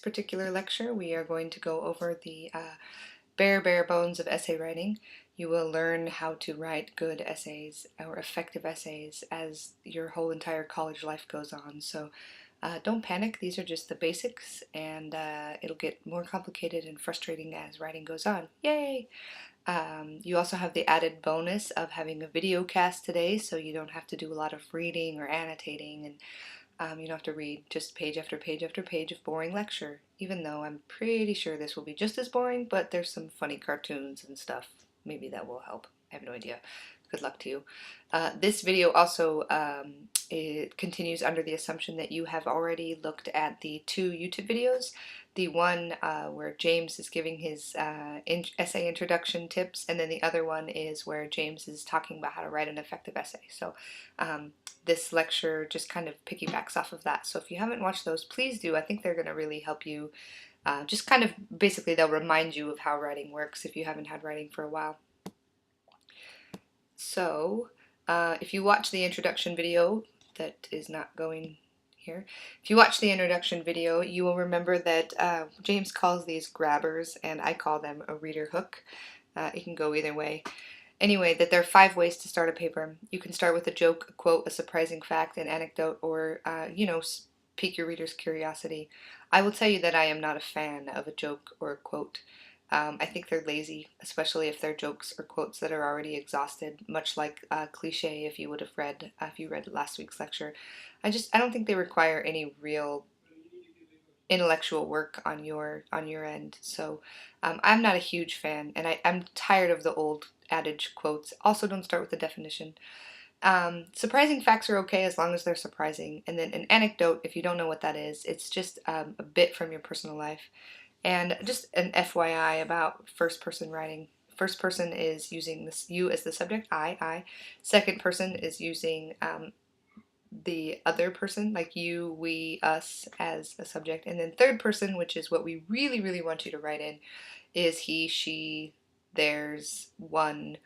particular lecture, we are going to go over the bare bones of essay writing. You will learn how to write good essays or effective essays as your whole entire college life goes on. So don't panic, these are just the basics, and it'll get more complicated and frustrating as writing goes on. Yay! You also have the added bonus of having a video cast today, so you don't have to do a lot of reading or annotating, and you don't have to read just page after page after page of boring lecture, even though I'm pretty sure this will be just as boring, but there's some funny cartoons and stuff. Maybe that will help. I have no idea. Good luck to you. This video also it continues under the assumption that you have already looked at the two YouTube videos. The one where James is giving his essay introduction tips, and then the other one is where James is talking about how to write an effective essay. So this lecture just kind of piggybacks off of that. So if you haven't watched those, please do. I think they're going to really help you. Just kind of basically they'll remind you of how writing works if you haven't had writing for a while. So if you watch the introduction video, that is not going here. If you watch the introduction video, you will remember that James calls these grabbers, and I call them a reader hook. It can go either way. Anyway, that there are 5 ways to start a paper. You can start with a joke, a quote, a surprising fact, an anecdote, or, pique your reader's curiosity. I will tell you that I am not a fan of a joke or a quote. I think they're lazy, especially if they're jokes or quotes that are already exhausted, much like cliche if you would have read, if you read last week's lecture. I don't think they require any real intellectual work on your end. So I'm not a huge fan, and I'm tired of the old adage quotes. Also, don't start with the definition. Surprising facts are okay as long as they're surprising. And then an anecdote, if you don't know what that is, it's just a bit from your personal life. And just an FYI about first person writing. First person is using this you as the subject, I. Second person is using the other person, like you, we, us, as a subject. And then third person, which is what we really want you to write in, is he, she, theirs, one.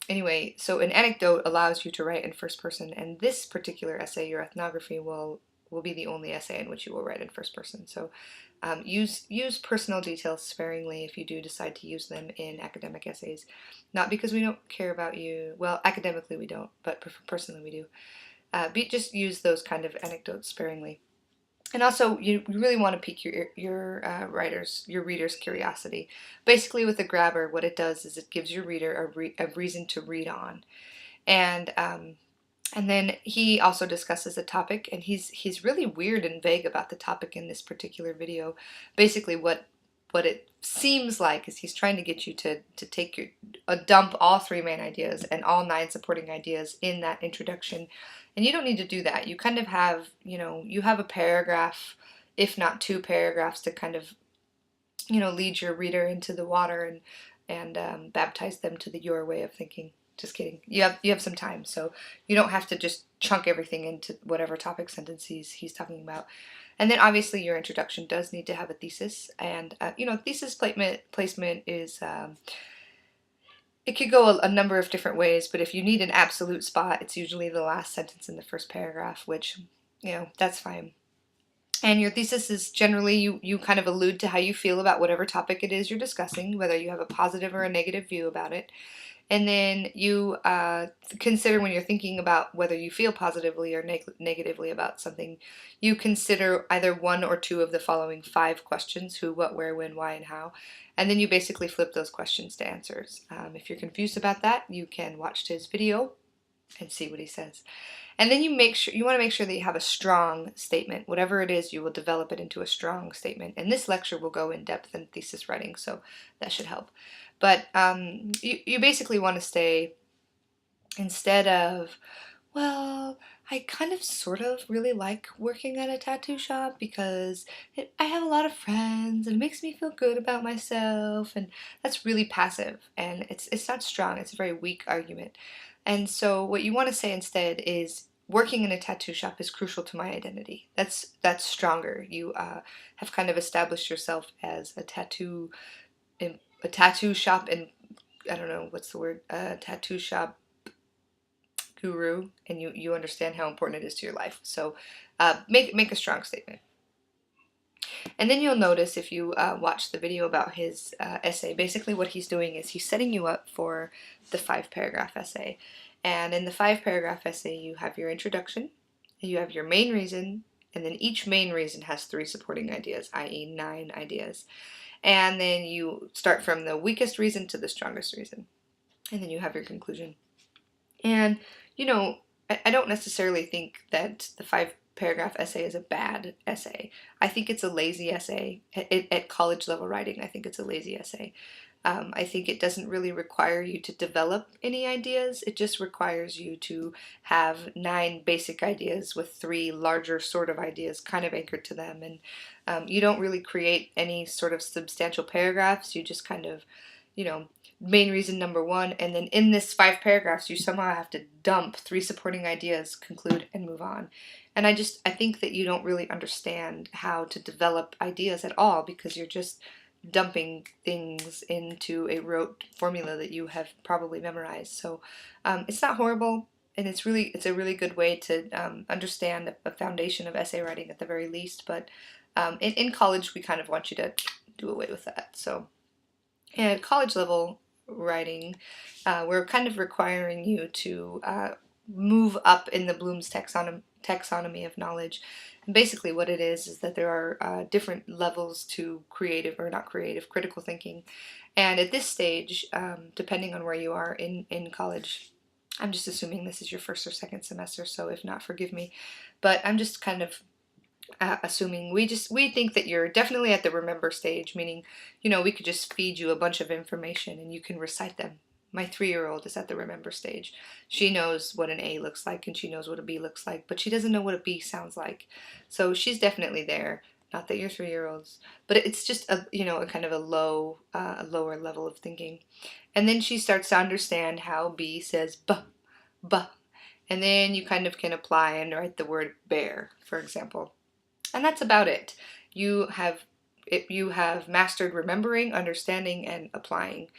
Anyway, so an anecdote allows you to write in first person, and this particular essay, your ethnography, will be the only essay in which you will write in first person. So use personal details sparingly if you do decide to use them in academic essays. Not because we don't care about you, well, academically we don't, but personally we do. Just use those kind of anecdotes sparingly. And also, you really want to pique your reader's curiosity. Basically, with a grabber, what it does is it gives your reader a reason to read on, and then he also discusses a topic, and he's really weird and vague about the topic in this particular video. Basically, what it seems like is he's trying to get you to take dump all 3 main ideas and all 9 supporting ideas in that introduction. And you don't need to do that. You kind of have, you have a paragraph, if not 2 paragraphs, to kind of, lead your reader into the water and baptize them to your way of thinking. Just kidding. You have some time, so you don't have to just chunk everything into whatever topic sentence he's talking about. And then obviously your introduction does need to have a thesis, and thesis placement is it could go a number of different ways, but if you need an absolute spot, it's usually the last sentence in the first paragraph, which that's fine. And your thesis is generally you kind of allude to how you feel about whatever topic it is you're discussing, whether you have a positive or a negative view about it. And then you consider, when you're thinking about whether you feel positively or negatively about something, you consider either 1 or 2 of the following 5 questions: who, what, where, when, why, and how. And then you basically flip those questions to answers. If you're confused about that, you can watch his video and see what he says. And then you want to make sure that you have a strong statement. Whatever it is, you will develop it into a strong statement. And this lecture will go in depth in thesis writing, so that should help. But you basically want to stay, instead of, well, I kind of sort of really like working at a tattoo shop because I have a lot of friends and it makes me feel good about myself, and that's really passive, and it's not strong. It's a very weak argument. And so what you want to say instead is, working in a tattoo shop is crucial to my identity. That's stronger. You have kind of established yourself as a tattoo shop, and I don't know what's the word, tattoo shop guru, and you understand how important it is to your life. So make a strong statement. And then you'll notice if you watch the video about his essay, basically what he's doing is he's setting you up for the 5-paragraph essay. And in the 5-paragraph essay, you have your introduction, you have your main reason, and then each main reason has 3 supporting ideas, i.e. 9 ideas. And then you start from the weakest reason to the strongest reason. And then you have your conclusion. And, you know, I don't necessarily think that the 5-paragraph essay is a bad essay. I think it's a lazy essay. At college level writing, I think it's a lazy essay. I think it doesn't really require you to develop any ideas. It just requires you to have 9 basic ideas with 3 larger sort of ideas kind of anchored to them. And you don't really create any sort of substantial paragraphs. You just kind of, you know, main reason number 1, and then in this 5 paragraphs you somehow have to dump 3 supporting ideas, conclude, and move on. And I think that you don't really understand how to develop ideas at all, because you're just dumping things into a rote formula that you have probably memorized. So it's not horrible, and it's a really good way to understand a foundation of essay writing at the very least. But in college we kind of want you to do away with that. So at college level writing, we're kind of requiring you to move up in the Bloom's taxonomy of knowledge. And basically what it is that there are different levels to creative, or not creative, critical thinking. And at this stage, depending on where you are in college, I'm just assuming this is your first or second semester, so if not, forgive me. But I'm just kind of assuming we think that you're definitely at the remember stage, meaning, you know, we could just feed you a bunch of information and you can recite them. My 3-year-old is at the remember stage. She knows what an A looks like and she knows what a B looks like, but she doesn't know what a B sounds like. So she's definitely there. Not that you're 3-year-olds, but it's just a, you know, a kind of a lower level of thinking. And then she starts to understand how B says b, b, and then you kind of can apply and write the word bear, for example. And that's about it. You have mastered remembering, understanding, and applying,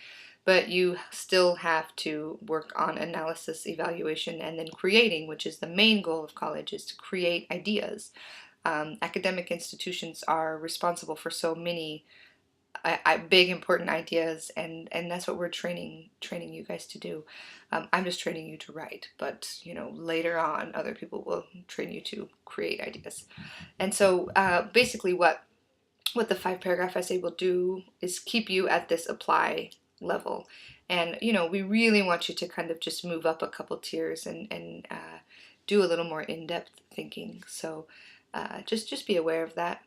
but you still have to work on analysis, evaluation, and then creating, which is the main goal of college, is to create ideas. Academic institutions are responsible for so many big important ideas, and that's what we're training you guys to do. I'm just training you to write, but you know, later on other people will train you to create ideas. And so basically what the 5-paragraph essay will do is keep you at this apply level. And you know, we really want you to kind of just move up a couple tiers and do a little more in-depth thinking. So just be aware of that.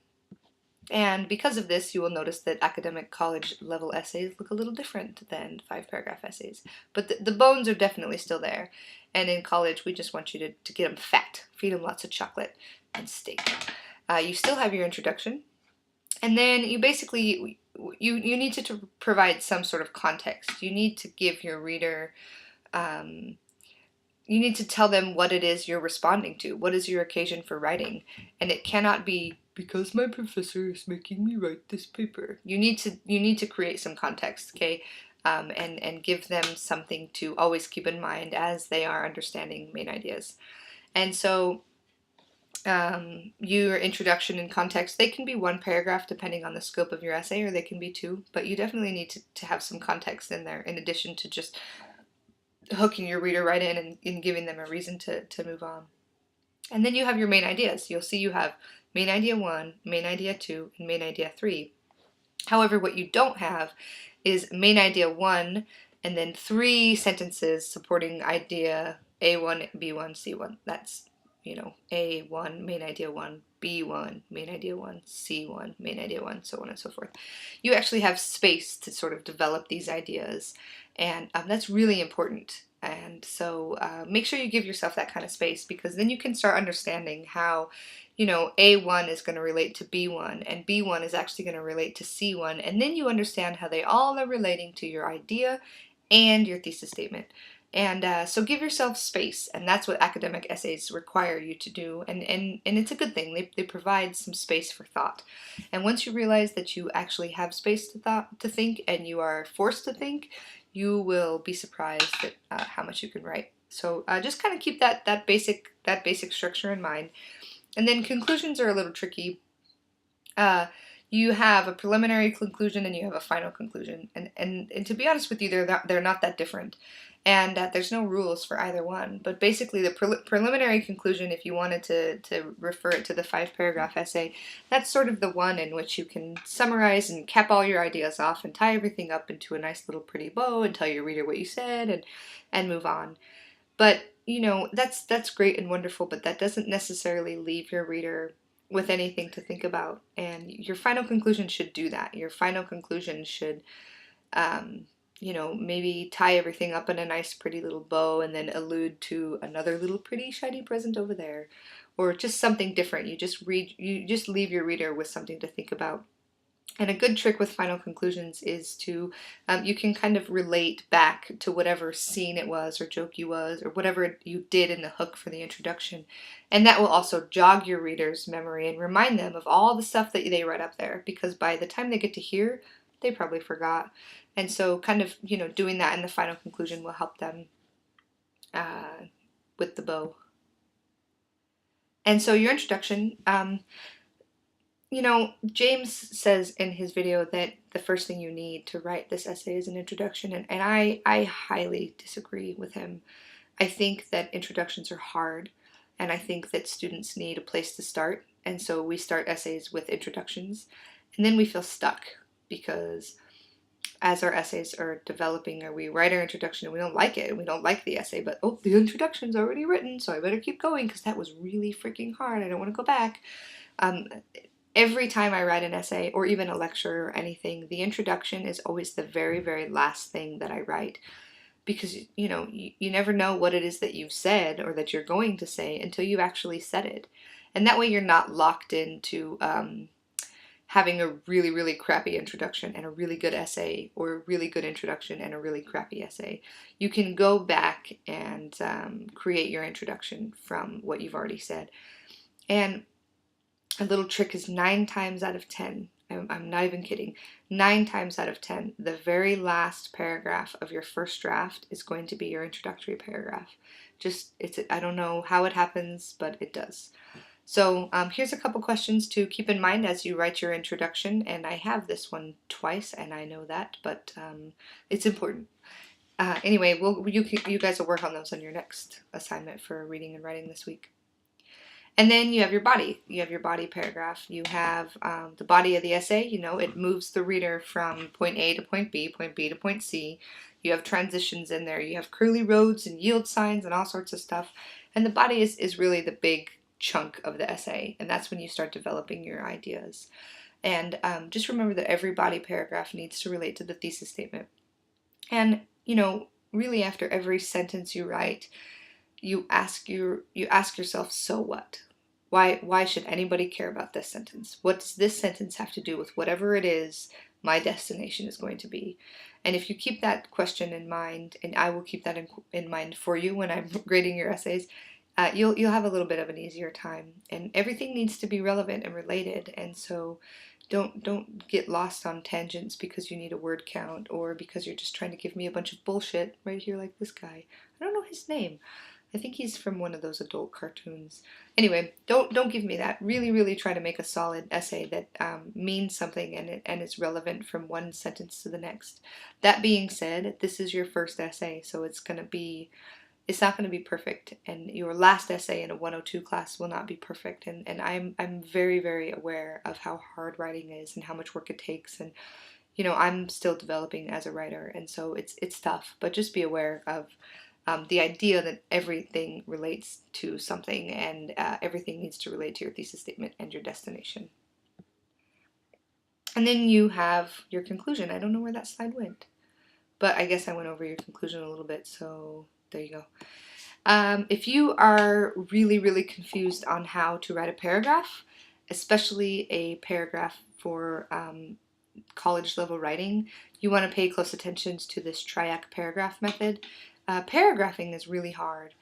And because of this, you will notice that academic college level essays look a little different than 5-paragraph essays. But the bones are definitely still there. And in college, we just want you to get them fat. Feed them lots of chocolate and steak. You still have your introduction. And then you basically, you need to provide some sort of context. You need to give your reader, you need to tell them what it is you're responding to. What is your occasion for writing? And it cannot be, because my professor is making me write this paper. You need to create some context, okay? And give them something to always keep in mind as they are understanding main ideas. And so your introduction and context, they can be 1 paragraph depending on the scope of your essay, or they can be 2, but you definitely need to have some context in there in addition to just hooking your reader right in and giving them a reason to move on. And then you have your main ideas. You'll see you have main idea 1, main idea 2, and main idea 3. However, what you don't have is main idea 1 and then 3 sentences supporting idea A1, B1, C1. That's, you know, A1, main idea 1, B1, main idea 1, C1, main idea 1, so on and so forth. You actually have space to sort of develop these ideas, and that's really important. And so make sure you give yourself that kind of space, because then you can start understanding how, you know, A1 is going to relate to B1, and B1 is actually going to relate to C1, and then you understand how they all are relating to your idea and your thesis statement. And so give yourself space, and that's what academic essays require you to do, and it's a good thing. They provide some space for thought. And once you realize that you actually have space to think, and you are forced to think, you will be surprised at how much you can write. So just kind of keep that basic structure in mind. And then conclusions are a little tricky. you have a preliminary conclusion and you have a final conclusion. And to be honest with you, they're not that different. And there's no rules for either one. But basically, the preliminary conclusion, if you wanted to refer it to the 5-paragraph essay, that's sort of the one in which you can summarize and cap all your ideas off and tie everything up into a nice little pretty bow and tell your reader what you said and move on. But, you know, that's great and wonderful, but that doesn't necessarily leave your reader with anything to think about. And your final conclusion should do that. Your final conclusion should you know, maybe tie everything up in a nice pretty little bow and then allude to another little pretty shiny present over there, or just something different. You just leave your reader with something to think about. And a good trick with final conclusions is to, you can kind of relate back to whatever scene it was or joke you was or whatever you did in the hook for the introduction. And that will also jog your reader's memory and remind them of all the stuff that they read up there, because by the time they get to here, they probably forgot. And so kind of, you know, doing that in the final conclusion will help them with the bow. And so your introduction, you know, James says in his video that the first thing you need to write this essay is an introduction, and I highly disagree with him. I think that introductions are hard, and I think that students need a place to start, and so we start essays with introductions, and then we feel stuck because as our essays are developing, or we write our introduction and we don't like it, and we don't like the essay, but oh, the introduction's already written, so I better keep going because that was really freaking hard. I don't want to go back. Every time I write an essay or even a lecture or anything, the introduction is always the very, very last thing that I write, because you know, you never know what it is that you've said or that you're going to say until you've actually said it. And that way you're not locked into having a really, really crappy introduction and a really good essay, or a really good introduction and a really crappy essay. You can go back and create your introduction from what you've already said. And a little trick is 9 times out of 10, I'm not even kidding, 9 times out of 10, the very last paragraph of your first draft is going to be your introductory paragraph. I don't know how it happens, but it does. So here's a couple questions to keep in mind as you write your introduction, and I have this one twice, and I know that, but it's important. Anyway, you guys will work on those on your next assignment for reading and writing this week. And then you have your body. You have your body paragraph. You have the body of the essay. You know, it moves the reader from point A to point B to point C. You have transitions in there. You have curly roads and yield signs and all sorts of stuff. And the body is really the big chunk of the essay, and that's when you start developing your ideas. And just remember that every body paragraph needs to relate to the thesis statement. And, you know, really after every sentence you write, you ask yourself, so what? Why should anybody care about this sentence? What does this sentence have to do with whatever it is my destination is going to be? And if you keep that question in mind, and I will keep that in mind for you when I'm grading your essays, you'll have a little bit of an easier time. And everything needs to be relevant and related, and so don't get lost on tangents because you need a word count, or because you're just trying to give me a bunch of bullshit right here like this guy. I don't know his name. I think he's from one of those adult cartoons. Anyway, don't give me that. Really, really try to make a solid essay that means something and is relevant from one sentence to the next. That being said, this is your first essay, so it's not going to be perfect, and your last essay in a 102 class will not be perfect. And I'm very, very aware of how hard writing is and how much work it takes. And you know, I'm still developing as a writer, and so it's tough. But just be aware of the idea that everything relates to something, and everything needs to relate to your thesis statement and your destination. And then you have your conclusion. I don't know where that slide went, but I guess I went over your conclusion a little bit, so there you go. If you are really, really confused on how to write a paragraph, especially a paragraph for college level writing, you want to pay close attention to this triac paragraph method. Paragraphing is really hard,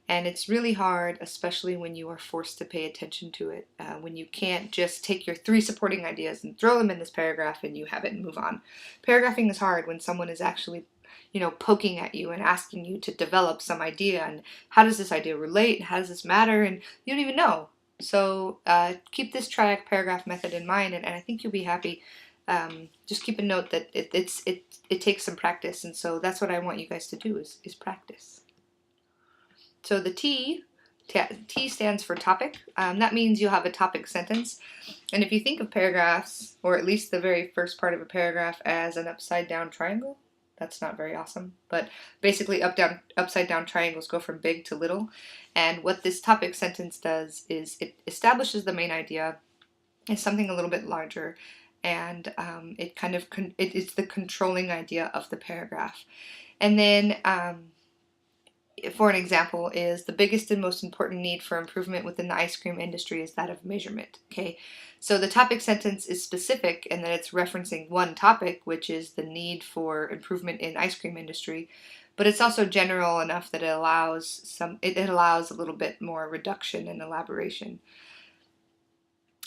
and it's really hard especially when you are forced to pay attention to it, when you can't just take your 3 supporting ideas and throw them in this paragraph and you have it and move on. Paragraphing is hard when someone is actually, you know, poking at you and asking you to develop some idea, and how does this idea relate, how does this matter, and you don't even know. So keep this triac paragraph method in mind, and I think you'll be happy. Just keep a note that it takes some practice, and so that's what I want you guys to do is practice. So the T stands for topic. That means you'll have a topic sentence. And if you think of paragraphs, or at least the very first part of a paragraph, as an upside down triangle, that's not very awesome. But basically, upside down triangles go from big to little. And what this topic sentence does is it establishes the main idea as something a little bit larger, and it kind of it's the controlling idea of the paragraph. And then for an example, is the biggest and most important need for improvement within the ice cream industry is that of measurement. Okay, so the topic sentence is specific and that it's referencing one topic, which is the need for improvement in ice cream industry, but it's also general enough that it allows a little bit more reduction and elaboration.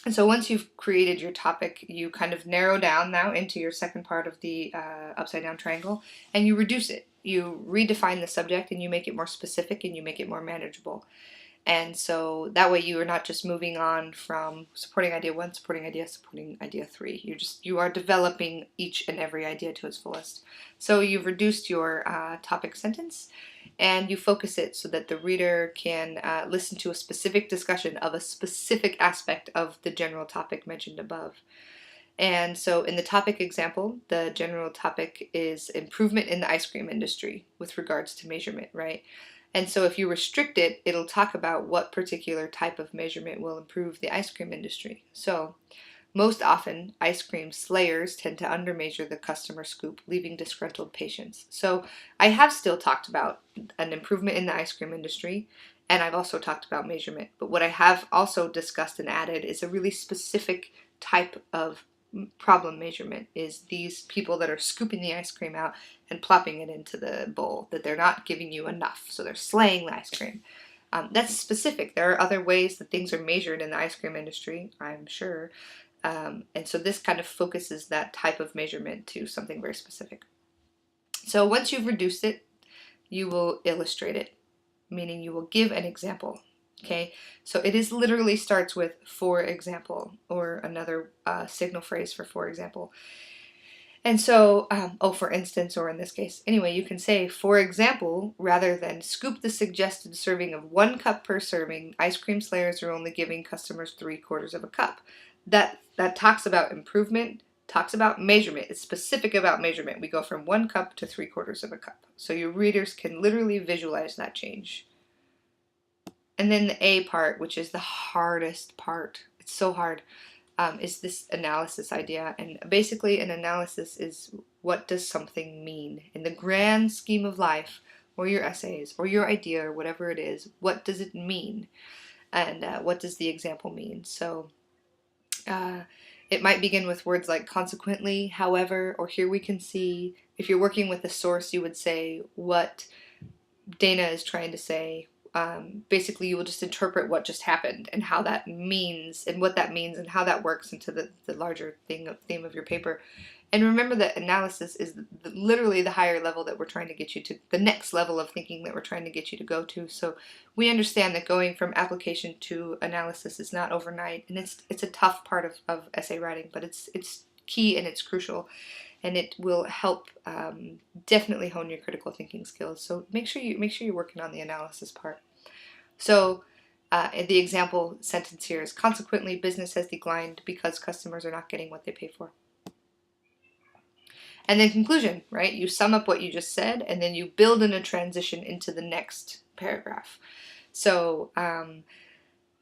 And so once you've created your topic, you kind of narrow down now into your second part of the upside down triangle, and you reduce it. You redefine the subject and you make it more specific and you make it more manageable. And so that way you are not just moving on from supporting idea 1, supporting idea 3. You are developing each and every idea to its fullest. So you've reduced your topic sentence and you focus it so that the reader can listen to a specific discussion of a specific aspect of the general topic mentioned above. And so in the topic example, the general topic is improvement in the ice cream industry with regards to measurement, right? And so if you restrict it, it'll talk about what particular type of measurement will improve the ice cream industry. So most often, ice cream slayers tend to undermeasure the customer scoop, leaving disgruntled patients. So I have still talked about an improvement in the ice cream industry, and I've also talked about measurement. But what I have also discussed and added is a really specific type of problem measurement, is these people that are scooping the ice cream out and plopping it into the bowl, that they're not giving you enough, so they're slaying the ice cream. That's specific. There are other ways that things are measured in the ice cream industry, I'm sure, and so this kind of focuses that type of measurement to something very specific. So once you've reduced it, you will illustrate it, meaning you will give an example. Okay, so it is literally starts with for example, or another signal phrase for example. And so, for instance, or in this case, anyway, you can say, for example, rather than scoop the suggested serving of 1 cup per serving, ice cream slayers are only giving customers 3/4 of a cup. That talks about improvement, talks about measurement. It's specific about measurement. We go from 1 cup to 3/4 of a cup. So your readers can literally visualize that change. And then the A part, which is the hardest part. It's so hard. Is this analysis idea. And basically an analysis is, what does something mean? In the grand scheme of life, or your essays, or your idea, or whatever it is, what does it mean? And what does the example mean? So it might begin with words like consequently, however, or here we can see. If you're working with a source, you would say what Dana is trying to say. Basically, you will just interpret what just happened and how that means and what that means and how that works into the larger theme of your paper. And remember that analysis is literally the higher level that we're trying to get you to, the next level of thinking that we're trying to get you to go to. So we understand that going from application to analysis is not overnight, and it's a tough part of essay writing, but it's key and it's crucial, and it will help definitely hone your critical thinking skills. So make sure you're working on the analysis part. So the example sentence here is, consequently, business has declined because customers are not getting what they pay for. And then conclusion, right? You sum up what you just said, and then you build in a transition into the next paragraph. So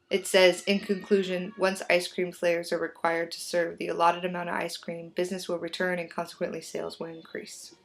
it says, in conclusion, once ice cream slayers are required to serve the allotted amount of ice cream, business will return and consequently sales will increase.